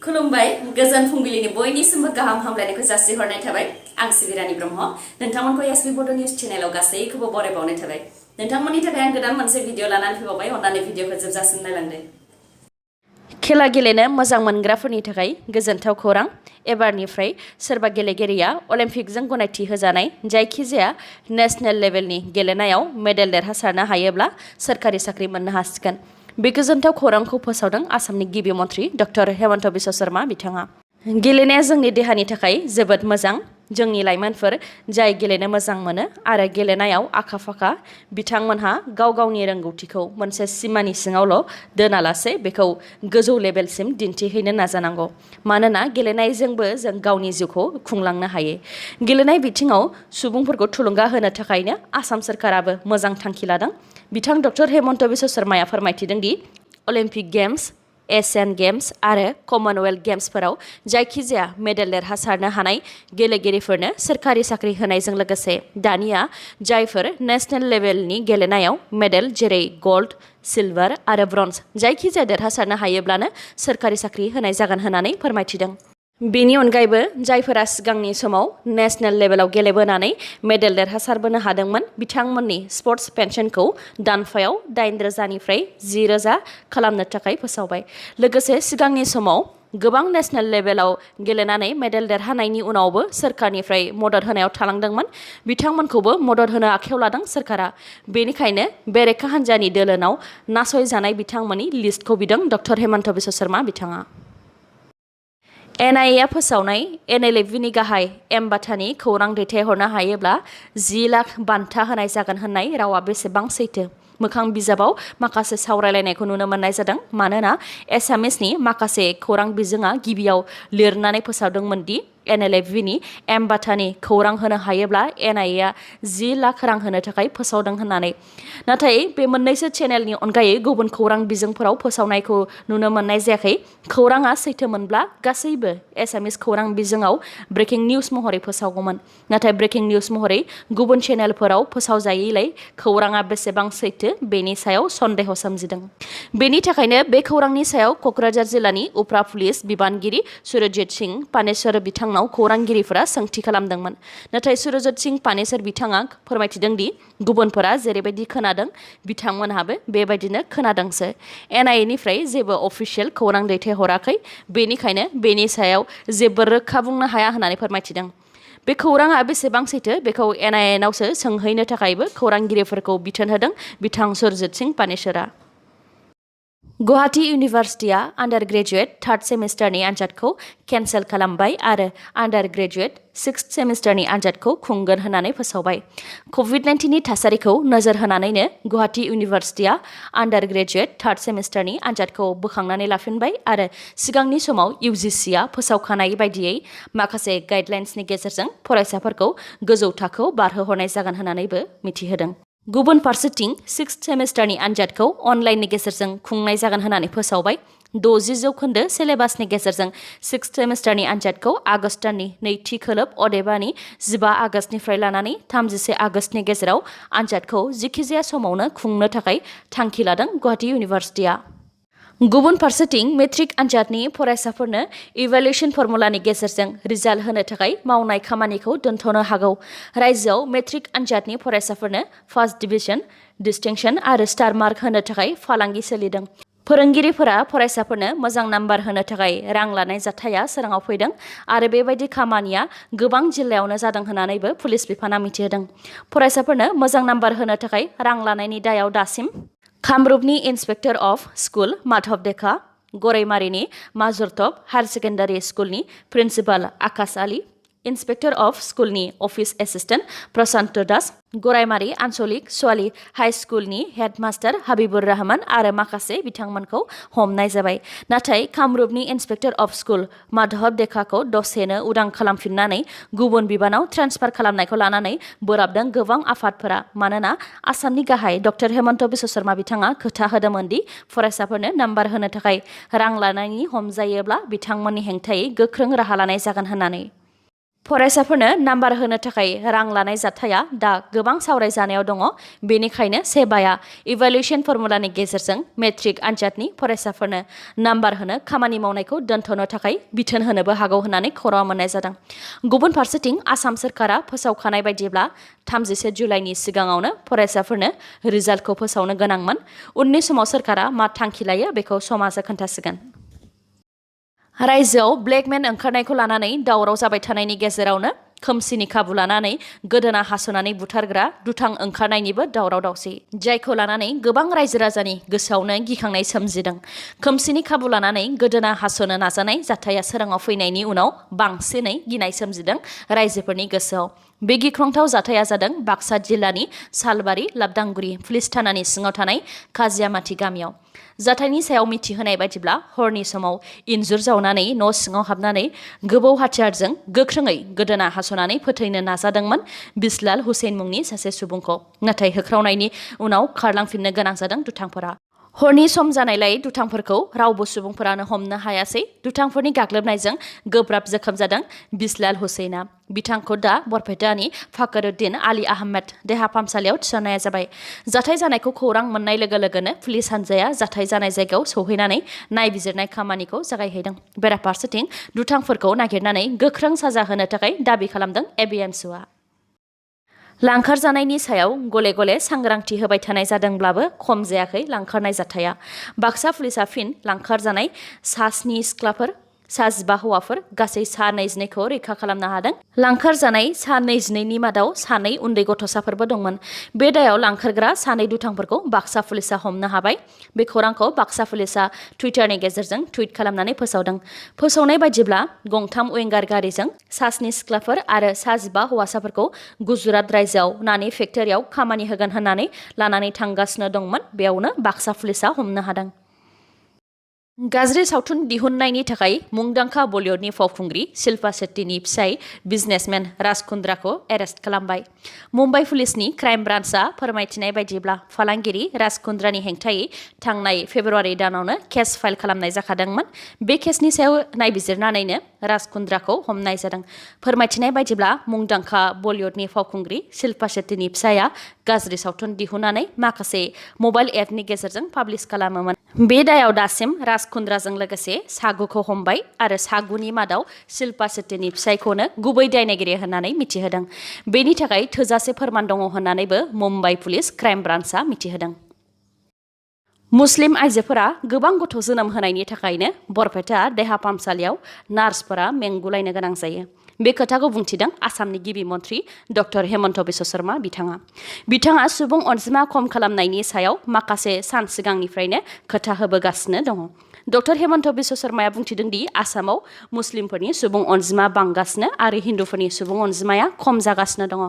खुलुमबाय गोजोन फुंबिलिनि बयनिसिमबो गाहाम हामलायनायखौ जासिहरनाय थाबाय आं सिबिरानि ब्रह्म नोंथांमोनखौ sbbodonews चेनेलाव गासैखौबो बरायबावनाय थाबाय नोंथांमोननि थाखाय आं गोदान मोनसे भिडिअ लानानै फैबावबाय अन्नानै भिडिअखौ जोबजासिम नायलांदो खेला गेलेनो मोजां मोनग्राफोरनि थाखाय गोजोनथाव खौरां एबारनिफ्राय सोरबा गेलेगिरिया अलिम्पिकजों गनायथि होजानाय जायखिजाया नेशनेल लेभेलनि गेलेनायाव मेडेल देरहासारनो हायोब्ला सोरखारि साख्रि मोननो हासिगोन बे गोजोनथाव खौरांखौ फोसावदों आसामनि गिबि मन्थ्रि डक्टर हेमन्त बिश्व शर्मा बिथाङा गेलेनाया जोंनि देहानि थाखाय जोबोद मोजां जोंनि लाइमोनफोर जाय गेलेनो मोजां मोनो आरो गेलेनायाव आखा-फाखा बिथांमोनहा गाव गावनि रोंगौथिखौ मोनसे सिमानि सिङावल' दोनालासे बेखौ गोजौ लेभेलसिम दिन्थिहैनो नाजानांगौ मानोना गेलेनायजोंबो जों गावनि जिउखौ खुंलांनो हायो गेलेनाय बिथिङाव सुबुंफोरखौ थुलुंगा होनो थाखायनो आसाम सरकाराबो मोजां थांखि लादों बिथां डक्टर हेमन्त बिश्व शर्माया फोरमायथिदों दि अलिम्पिक गेम्स एशियान गेम्स आरो कमनवेल्थ गेम्सफोराव जायखिजाया मेडेल देरहासारनो हानाय गेलेगिरिफोरनो सोरखारि साख्रि होनायजों लोगोसे दानिया जायफोर नेशनेल लेभेलनि गेलेनायाव मेडेल जेरै गल्ड सिलभार आरो ब्रन्ज जायखिजाया देरहासारनो हायोब्लानो सोरखारि साख्रि होनाय जागोन होननानै फोरमायथिदों बेनि अनगायैबो जायफोरा सिगांनि समाव नेशनेल लेभेलाव गेलेबोनानै मेडेल देरहासारबोनो हादोंमोन बिथांमोननि स्पर्ट्स पेन्सनखौ दानफायाव 9,000निफ्राय 10,000 खालामनो थाखाय फोसावबाय लोगोसे सिगांनि समाव गोबां नेशनेल लेभेलाव गेलेनानै मेडेल देरहानायनि उनावबो सोरखारनिफ्राय मदद होनायाव थालांदोंमोन बिथांमोनखौबो मदद होनो आखायाव लादों सोरखारा बेनिखायनो बेरेखा हान्जानि दोलोनाव नासयजानाय बिथांमोननि लिस्टखौ बिदों डक्टर हेमन्त बिश्व शर्मा बिथाङा NIA फोसावनाय NLFनि गाहाय M.Bathani खौरां दैथायहरनो हायोब्ला 10 लाख बान्था होनाय जागोन होननाय रावा बेसेबां सैथो मोखां बिजाबाव माखासे सावरायलायनायखौ नुनो मोननाय जादों मानोना एसामिसनि माखासे खौरां बिजोङा गिबियाव लिरनानै फोसावदोंमोन दि NLFनि M.Bathani खौरां होनो हायोब्ला NIA 10 लाख रां होनो थाखाय फोसावदों होननानै नाथाय बे मोननैसो चेनेलनि अनगायै गुबुन खौरां बिजोंफोराव फोसावनायखौ नुनो मोननाय जायाखै खौराङा सैथोमोनब्ला गासैबो एसामिस खौरां बिजोङाव ब्रेकिं निउज महरै फोसावगौमोन नाथाय ब्रेकिं निउज महरै गुबुन चेनेलफोराव फोसावजायैलाय खौराङा बेसेबां सैथो बेनि सायाव सन्देह सोमजिदों बेनि थाखायनो बे खौरांनि सायाव क'क्राझार जिल्लानि उफ्रा पुलिस बिबानगिरि सुरजित सिंह पानेश्वर बिथांनाव खौरांगिरिफोरा सोंथि खालामदोंमोन नाथाय सुरजित सिंह पानेश्वर बिथाङा फोरमायथिदों दि गुबुनफोरा जेरैबायदि खोनादों बिथांमोनहाबो बेबायदिनो खोनादोंसो NIAनिफ्राय जेबो अफिसियेल खौरां दैथायहराखै बेनिखायनो बेनि सायाव जेबो रोखा बुंनो हाया होननानै फोरमायथिदों बे खौराङा बेसेबां सैथो बेखौ NIAनावसो सोंहैनो थाखायबो खौरांगिरिफोरखौ बिथोन होदों बिथां सुरजित सिंह पानेश्वरा गुवाहाटी इउनिभार्सिटिया आन्डार ग्रेजुएट 3rd सेमिस्टारनि आनजादखौ केन्सेल खालामबाय आरो आन्डार ग्रेजुएट 6th सेमिस्टारनि आनजादखौ खुंगोन होननानै फोसावबाय COVID-19नि थासारिखौ नोजोर होनानैनो गुवाहाटी इउनिभार्सिटिया आन्डार ग्रेजुएट 3rd सेमिस्टारनि आनजादखौ बोखांनानै लाफिनबाय आरो सिगांनि समाव UGCआ फोसावखानाय बायदियै माखासे गाइडलाइन्सनि गेजेरजों फरायसाफोरखौ गोजौ थाखोआव बारहोहरनाय जागोन होननानैबो मिथिहोदों गुबुन फारसेथिं 6th सेमिस्टारनि आनजादखौ अनलाइननि गेजेरजों खुंनाय जागोन होननानै फोसावबाय 60% सिलेबासनि गेजेरजों 6th सेमिस्टारनि आनजादखौ आगस्त दाननि नैथि खोलोब अदेबानि 15 आगस्तनिफ्राय लानानै 31 आगस्तनि गेजेराव आनजादखौ जिखिजाया समावनो खुंनो थाखाय थांखि लादों गुवाहाटी इउनिभार्सिटिया गुबुन फारसेथिं मेट्रिक आनजादनि फरायसाफोरनो इभ्यालुएसन फर्मुलानि गेजेरजों रिजाल्ट होनो थाखाय मावनाय खामानिखौ दोनथ'नो हागौ रायजोआव मेट्रिक आनजादनि फरायसाफोरनो फार्स्ट डिभिजन डिस्टिंक्शन आरो स्टार मार्क होनो थाखाय फालांगि सोलिदों फोरोंगिरिफोरा फरायसाफोरनो मोजां नाम्बार होनो थाखाय रां लानाय जाथाया सोराङाव फैदों आरो बेबायदि खामानिया गोबां जिल्लायावनो जादों होननानैबो पुलिस बिफाना मिथिहोदों फरायसाफोरनो मोजां नाम्बार होनो थाखाय रां लानायनि दायाव दासिम कामरुपनि इन्सपेक्टर अफ स्कुल माधव गराइमारिनि माजुरटप हायर सेकेन्डारि स्कुलनि principal Akash Ali inspector of स्कुलनि office assistant Prashanta Das Garaimari Anchalik Sawali high स्कुलनि हेडमास्टार हाबिबुर रहमान आरो माखासे बिथांमोनखौ हमनाय जाबाय नाथाय कामरुपनि इन्सपेक्टर अफ स्कुल माधव देखाखौ दसेनो उदां खालामफिननानै गुबुन बिबानाव ट्रान्सफार खालामनायखौ लानानै बोराबदों गोबां आफादफोरा मानोना आसामनि गाहाय डक्टर हेमन्त बिश्व शर्मा बिथाङा खोथा होदोंमोन दि फरायसाफोरनो नाम्बार होनो थाखाय रां लानायनि हमजायोब्ला बिथांमोननि हेंथायै गोख्रों राहा लानाय जागोन होननानै फरायसाफोरनो नाम्बार होनो थाखाय रां लानाय जाथाया दा गोबां सावरायजानायाव दङ। बेनिखायनो सेबाया इभालुएसन फर्मुलानि गेजेरजों मेट्रिक आनजादनि फरायसाफोरनो नाम्बार होनो खामानि मावनायखौ दोनथ'नो थाखाय बिथोन होनोबो हागौ होननानै खौरां मोननाय जादों। गुबुन फारसेथिं आसाम सरकारा फोसावखानाय बायदिब्ला 31 जुलाइनि सिगाङावनो फरायसाफोरनो रिजाल्टखौ फोसावनो गोनांमोन। उननि समाव सरकारा मा थांखि लायो बेखौ समाजा खोन्थासिगोन। रायजोआव ब्लेकमेन ओंखारनायखौ लानानै दावराव जाबाय थानायनि गेजेरावनो खोमसिनि खाबु लानानै गोदोना हास'नानै बुथारग्रा दुथां ओंखारनायनिबो दावराव दावसि, जायखौ लानानै गोबां रायजो राजानि गोसोआवनो गिखांनाय सोमजिदों। खोमसिनि खाबु लानानै गोदोना हास'नो नाजानाय जाथाया सोराङाव फैनायनि उनाव बांसिनै गिनाय सोमजिदों रायजोफोरनि गोसोआव। बे गिख्रंथाव जाथाया जादों बाक्सा जिल्लानि सालबारि लाबदांगुरि पुलिस थानानि सिङाव थानाय काजियामाथि गामियाव। जाथायनि सायाव मिथिहोनाय बायदिब्ला हरनि समाव इन्जुर जावनानै न' सिङाव हाबनानै गोबौ हाथियारजों गोख्रोङै गोदोना हास'नानै फोथैनो नाजादोंमोन बिस्लाल हुसेन मुंनि सासे सुबुंखौ। नाथाय होख्रावनायनि उनाव खारलांफिननो गोनां जादों दुथांफोरा। हरनि सम जानायलाय दुथांफोरखौ रावबो सुबुंफोरानो हमनो हायासै। दुथांफोरनि गाग्लोबनायजों गोब्राब जोखोम जादों बिस्लाल हुसेना। बिथांखौ दा बरपेटानि फाखरुद्दिन आली आहमेद देहा फाहामसालियाव थिसननाय जाबाय। जाथाय जानायखौ खौरां मोननाय लोगो लोगोनो पुलिस हान्जाया जाथाय जानाय जायगायाव सौहैनानै नायबिजिरनाय खामानिखौ जागायहैदों। बेराफारसेथिं दुथांफोरखौ नागिरनानै गोख्रों साजा होनो थाखाय दाबि खालामदों एबिएमसुआ। लांखार जानायनि सायाव गले गले सांग्रांथि होबाय थानाय जादोंब्लाबो खम जायाखै लांखारनाय जाथाया। बाक्सा पुलिसा फिन लांखार जानाय सा 7 सिख्लाफोर, सा 15 हौवाफोर, गासै सा 22खौ रैखा खालामनो हादों। लांखार जानाय सा 22नि मादाव 2 उन्दै गथ'साफोरबो दंमोन। बे दायाव लांखारग्रा 2 दुथांफोरखौ बाक्सा पुलिसा हमनो हाबाय। बे खौरांखौ बाक्सा पुलिसा टुइटारनि गेजेरजों टुइट खालामनानै फोसावदों। फोसावनाय बायदिब्ला गंथाम उइंगार गारिजों सा 7 सिख्लाफोर आरो सा 15 हौवासाफोरखौ गुजरात रायजोआव नानि फेक्टरियाव खामानि होगोन होननानै लानानै थांगासिनो दंमोन। बेयावनो बाक्सा पुलिसा हमनो हादों। गाज्रि सावथुन दिहुननायनि थाखाय मुंदांखा बलिउडनि फावखुंग्रि शिल्पा शेट्टीनि फिसाय बिजनेसमेन राज कुंद्राखौ एरेस्ट खालामबाय। मुम्बाइ पुलिसनि क्राइम ब्रान्चआ फोरमायथिनाय बायदिब्ला फालांगिरि राज कुंद्रानि हेंथायै थांनाय फेब्रुवारि दानावनो केस फाइल खालामनाय जाखादोंमोन। बे केसनि सायाव नायबिजिरनानैनो राज कुंद्राखौ हमनाय जादों। फोरमायथिनाय बायदिब्ला मुंदांखा बलिउडनि फावखुंग्रि शिल्पा शेट्टीनि फिसाया गाज्रि सावथुन दिहुननानै माखासे मबाइल एपनि गेजेरजों पाब्लिश खालामोमोन। बे दायाव दासिम राज कुंद्राजों लोगोसे सा 9खौ हमबाय आरो सा 9नि मादाव शिल्पा शेट्टीनि फिसायखौनो गुबै दायनिगिरि होननानै मिथिहोदों। बेनि थाखाय थोजासे फोरमान दङ होननानैबो मुम्बाइ पुलिस क्राइम ब्रान्चआ मिथिहोदों। मुस्लिम आइजोफोरा गोबां गथ' जोनोम होनायनि थाखायनो बरपेटा देहा फाहामसालियाव नार्सफोरा मेंगुलायनो गोनां जायो। बे खोथाखौ बुंथिदों आसामनि गिबि मन्त्रि डक्टर हेमन्त बिश्व शर्मा बिथाङा सुबुं अनजिमा खम खालामनायनि सायाव माखासे सान सिगांनिफ्रायनो खोथा होबोगासिनो दङ। डक्टर हेमन्त बिश्व शर्माया बुंथिदों दि आसामाव मुस्लिमफोरनि सुबुं अनजिमा बांगासिनो आरो हिन्दुफोरनि सुबुं अनजिमाया खम जागासिनो दङ।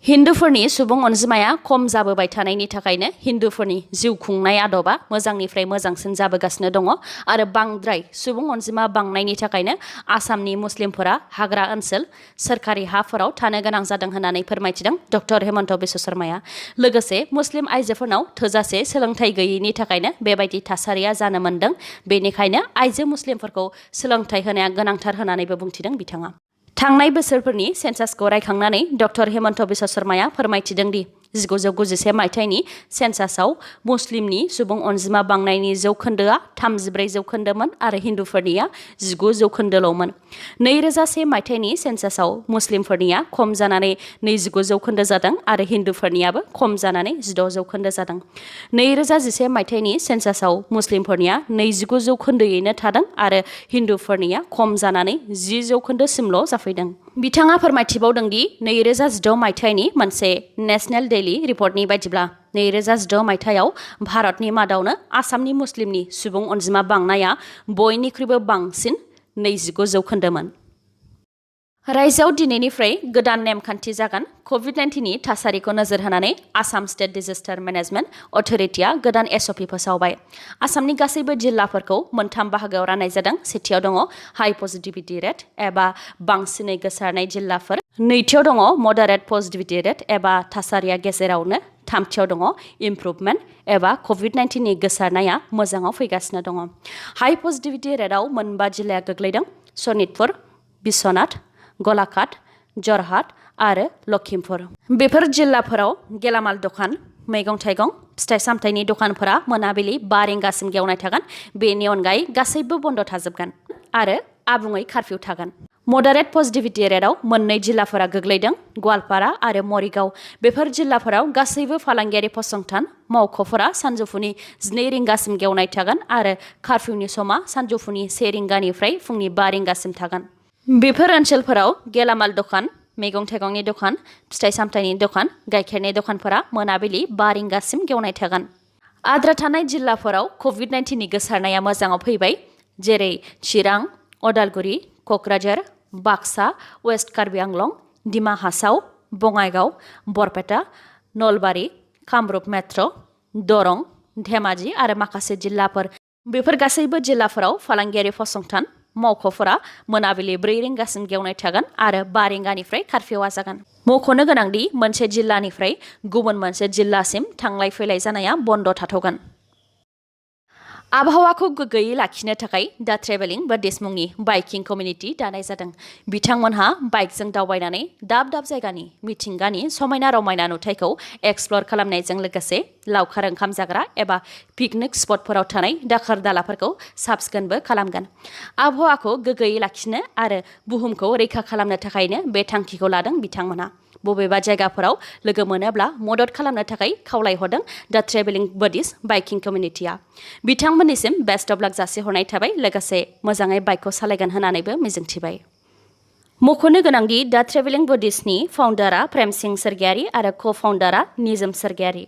हिन्दुफोरनि सुबुं अनजिमाया खम जाबोबाय थानायनि थाखायनो हिन्दुफोरनि जिउ खुंनाय आदबा मोजांनिफ्राय मोजांसिन जाबोगासिनो दङ आरो बांद्राय सुबुं अनजिमा बांनायनि थाखायनो आसामनि मुस्लिमफोरा हाग्रा ओनसोल सोरखारि हाफोराव थानो गोनां जादों होननानै फोरमायथिदों डक्टर हेमन्त बिश्व शर्माया। लोगोसे मुस्लिम आइजोफोरनाव थोजासे सोलोंथाइ गैयैनि थाखायनो बेबायदि थासारिया जानो मोन्दों। बेनिखायनो आइजो मुस्लिमफोरखौ सोलोंथाइ होनाया गोनांथार होननानैबो बुंथिदों बिथाङा। थांनाय बोसोरफोरनि सेन्सासखौ रायखांनानै डक्टर हेमन्त बिश्व शर्माया फोरमायथिदों दि 1991 मायथाइनि सेन्सासआव मुस्लिमनि सुबुं अनजिमा बांनायनि जौखोन्दोआ 34 जौखोन्दोमोन आरो हिन्दुफोरनिया 19 जौखोन्दोल'मोन। 2001 मायथाइनि सेन्सासआव मुस्लिमफोरनिया खम जानानै 29 जौखोन्दो जादों आरो हिन्दुफोरनियाबो खम जानानै 16 जौखोन्दो जादों। 2011 मायथाइनि सेन्सासआव मुस्लिमफोरनिया 29 जौखोन्दोयैनो थादों आरो हिन्दुफोरनिया खम जानानै 10 जौखोन्दोसिमल' जाफैदों। बिथाङा फोरमायथिबावदों दि 2016 मायथाइनि मोनसे नेशनेल डेली रिपर्टनि बायदिब्ला 2016 मायथाइयाव भारतनि मादावनो आसामनि मुस्लिमनि सुबुं अनजिमा बांनाया बयनिख्रुइबो बांसिन 29 जौखोन्दोमोन। रायजोआव दिनैनिफ्राय गोदान नेमखान्थि जागोन। कभिड-19नि थासारिखौ नोजोर होनानै आसाम स्टेट डिजास्टार मेनेजमेन्ट अथ'रिटिया गोदान एसअपि फोसावबाय। आसामनि गासैबो जिल्लाफोरखौ मोनथाम बाहागोआव राननाय जादों। सेथियाव दङ हाइ पजिटिभिटि रेट एबा बांसिनै गोसारनाय जिल्लाफोर। नैथियाव दङ मडारेट पजिटिभिटि रेट एबा थासारिया गेजेरावनो। थामथियाव दङ इमप्रुभमेन्ट एबा कभिड-19नि गोसारनाया मोजाङाव फैगासिनो दङ। हाइ पजिटिभिटि रेटआव 4 जिल्लाया गोग्लैदों। सनितपुर, बिश्वनाथ, गलाघाट, जरहाट आरो लखिमपुर। बेफोर जिल्लाफोराव गेलामाल दखान, मैगं थाइगं, फिथाइ सामथाइनि दखानफोरा मोनाबिलि 5 रिंगासिम गेवनाय थागोन। बेनि अनगायै गासैबो बन्द थाजोबगोन आरो आबुङै कारफिउ थागोन। मडारेट पजिटिभिटि रेटआव मोननै जिल्लाफोरा गोग्लैदों, गवालपारा आरो मरिगाव। बेफोर जिल्लाफोराव गासैबो फालांगियारि फसंथान मावख'फोरा सानजौफुनि 12 रिंगासिम गेवनाय थागोन आरो कारफिउनि समा सानजौफुनि 1 रिंगानिफ्राय फुंनि 5 रिंगासिम थागोन। बेफोर ओनसोलफोराव गेलामाल दखान, मैगं थाइगंनि दखान, फिथाइ सामथाइनि दखान, गाइखेरनि दखानफोरा मोनाबिलि 5 रिंगासिम गेवनाय थागोन। आद्रा थानाय जिल्लाफोराव कभिड-19नि गोसारनाया मोजाङाव फैबाय, जेरै चिरां, अदालगुरि, क'क्राझार, बाक्सा, वेस्ट कार्बि आंलं, डिमा हासाव, बङाइगाव, बरपेटा, नलबारि, कामरुप मेट्र', दरं, धेमाजि आरो माखासे जिल्लाफोर। बेफोर गासैबो जिल्लाफोराव फालांगियारि फसंथान मावख'फोरा मोनाबिलि 4 रिंगासिम गेवनाय थागोन आरो 5 रिंगानिफ्राय कारफिउआ जागोन। मख'नो गोनांदि मोनसे जिल्लानिफ्राय गुबुन मोनसे जिल्लासिम थांलाय फैलाय जानाया बन्द थाथ'गोन। आबहावाखौ गोग्गोयै लाखिनो थाखाय दा ट्रेभेलिं बडिज मुंनि बाइकिं कमिउनिटि दानाय जादों। बिथांमोनहा बाइकजों दावबायनानै दाब दाब जायगानि मिथिंगानि समायना रमायना नुथायखौ एक्सप्लर खालामनायजों लोगोसे लावखार ओंखाम जाग्रा एबा पिकनिक स्पटफोराव थानाय दाखोर दालाफोरखौ साब सिखोनबो खालामगोन। आबहावाखौ गोग्गोयै लाखिनो आरो बुहुमखौ रैखा खालामनो थाखायनो बे थांखिखौ लादों बिथांमोनहा। बबेबा जायगाफोराव लोगो मोनोब्ला मदद खालामनो थाखाय खावलायहरदों दा ट्रेभेलिं बडिज बाइकिं कमिउनिटिया। बिथांमोननिसिम बेस्ट अफ लाक जासिहरनाय थाबाय, लोगोसे मोजाङै बाइकखौ सालायगोन होननानैबो मिजिंथिबाय। मख'नो गोनांदि दा ट्रेभेलिं बडिजनि फाउन्डारा प्रेम सिंह सोरगियारि आरो क'-फाउन्डारा निजोम सोरगियारि।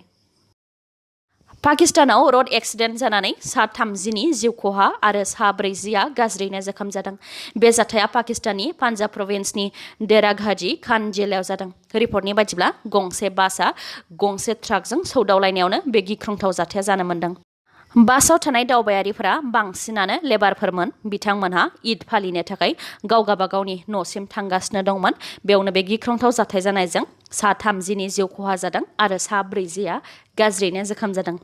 पाकिस्तानाव रड एक्सिडेन्ट जानानै सा 30नि जिउ खहा आरो सा 40आ गाज्रियैनो जोखोम जादों। बे जाथाया पाकिस्ताननि पान्जाब प्रभिन्सनि देरा गाजी खान जिल्लायाव जादों। रिपर्टनि बायदिब्ला गंसे बासआ गंसे ट्राकजों सौदावलायनायावनो बे गिख्रंथाव जाथाया जानो मोन्दों। बासाव थानाय दावबायारिफोरा बांसिनानो लेबारफोरमोन। बिथांमोनहा ईद फालिनो थाखाय गावगाबागावनि न'सिम थांगासिनो दंमोन। बेयावनो बे गिख्रंथाव जाथाय जानायजों सा 30नि जिउ खहा जादों आरो सा 40आ गाज्रियैनो जोखोम जादों।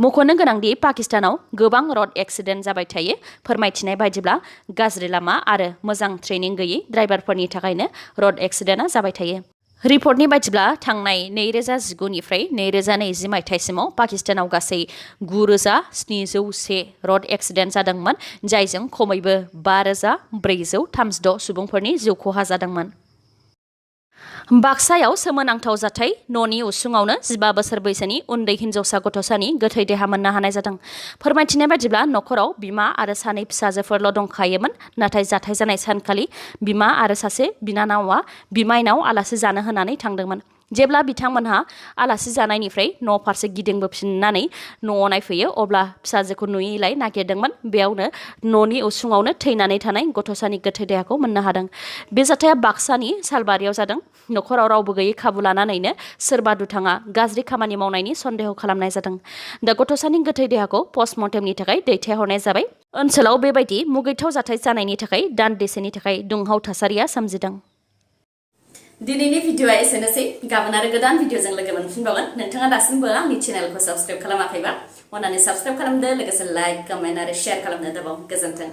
मख'नो गोनांदि पाकिस्तानाव गोबां रड एक्सिडेन्ट जाबाय थायो। फोरमायथिनाय बायदिब्ला गाज्रि लामा आरो मोजां ट्रेनिं गैयै ड्राइभारफोरनि थाखायनो रड एक्सिडेन्टआ जाबाय थायो। रिपर्टनि बायदिब्ला थांनाय 2019 निफ्राय 2020 मायथाइसिमाव पाकिस्तानाव गासै 9,701 रड एक्सिडेन्ट जादोंमोन, जायजों खमैबो 5,436 सुबुंफोरनि जिउ खहा जादोंमोन। बाक्सायाव सोमोनांथाव जाथाय, न'नि उसुङावनो 15 बोसोर बैसोनि उन्दै हिन्जावसा गथ'सानि गोथै देहा मोननो हानाय जादों। फोरमायथिनाय बायदिब्ला न'खराव बिमा आरो 2 फिसाजोफोरल' दंखायोमोन, नाथाय जाथाय जानाय सानखालि बिमा आरो सासे बिनानावा बिमाइनाव आलासि जानो होनानै थांदोंमोन। जेब्ला बिथांमोनहा आलासि जानायनिफ्राय न' फारसे गिदिंबोफिननानै न'आव नायफैयो, अब्ला फिसाजोखौ नुयैलाय नागिरदोंमोन। बेयावनो न'नि उसुङावनो थैनानै थानाय गथ'सानि गोथै देहाखौ मोननो हादों। बे जाथाया बाक्सानि सालबारियाव जादों। न'खराव रावबो गैयै खाबु लानानैनो सोरबा दुथाङा गाज्रि खामानि मावनायनि सन्देह खालामनाय जादों। दा गथ'सानि गोथै देहाखौ पस्टमर्टेमनि थाखाय दैथायहरनाय जाबाय। ओनसोलाव बेबायदि मुगैथाव जाथाय जानायनि थाखाय दान्दिसेनि थाखाय दुंहाव थासारिया सोमजिदों। दिनैनि भिडिअ'आ एसेनोसै। गाबोन आरो गोदान भिडिअ'जों लोगो मोनफिनबावगोन। नोंथाङा दासिमबो आंनि चेनेलखौ साबस्क्राइब खालामाखैबा अन्नानै साबस्क्राइब खालामदो, लोगोसे लाइक, कमेन्ट आरो शेयार खालामनो दाबाव। गोजोन्थों।